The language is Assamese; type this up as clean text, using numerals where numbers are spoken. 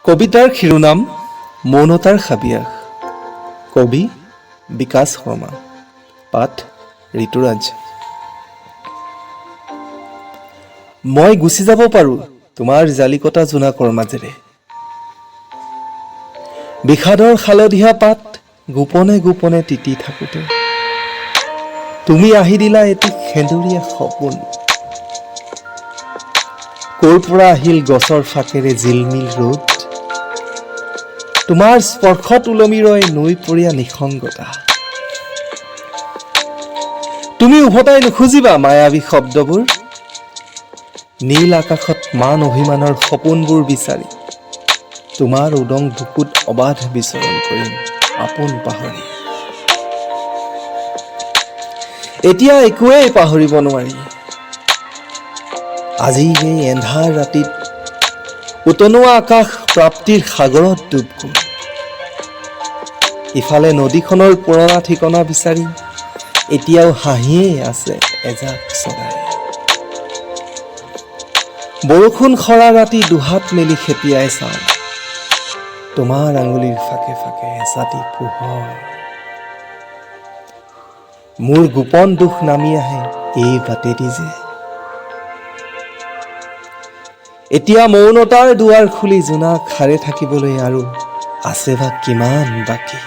কবিতাৰ শিৰোনাম মৌনতাৰ খাবিয়াস। কবি বিকাশ শৰ্মা। পাঠ ঋতুৰাজ। মই গুচি যাব পাৰোঁ তোমাৰ জালিকটা জোনাকৰ মাজেৰে। বিষাদৰ হালধীয়া পাত গোপনে গোপনে তিতি থাকোঁতে তুমি আহি দিলা এটি সেন্দুৰীয়া সপোন। ক'ৰ পৰা আহিল গছৰ ফাকেৰে জিলমিল ৰ'দ, তোমাৰ স্পৰ্শত ওলমি ৰয় নৈ পৰিয়া নিসংগতা। তুমি উভতাই নুখুজিবা মায়াবী শব্দবোৰ, নীল আকাশত মান অভিমানৰ সপোনবোৰ বিচাৰি তোমাৰ উদং বুকুত অবাধ বিচৰণ কৰিম আপোন পাহৰি। এতিয়া একোৱেই পাহৰিব নোৱাৰি, আজি এই এন্ধাৰ ৰাতিত উতনোৱা আকাশ প্ৰাপ্তিৰ সাগৰত ডুব গ'ল। ইফালে নদীখনৰ পুৰণা ঠিকনা বিচাৰি এতিয়াও হাঁহিয়েই আছে এজাক চৰাই। বৰষুণ সৰা ৰাতি দুহাত মেলি খেপিয়াই চাওঁ, তোমাৰ আঙুলিৰ ফাকে ফাকে এচাটি পোহৰ। মোৰ গোপন দুখ নামি আহে এই বাটেদি যে, এতিয়া মৌনতাৰ দুৱাৰ খুলি জোনাক সাৰে থাকিবলৈ আৰু আছে বা কিমান বাকী।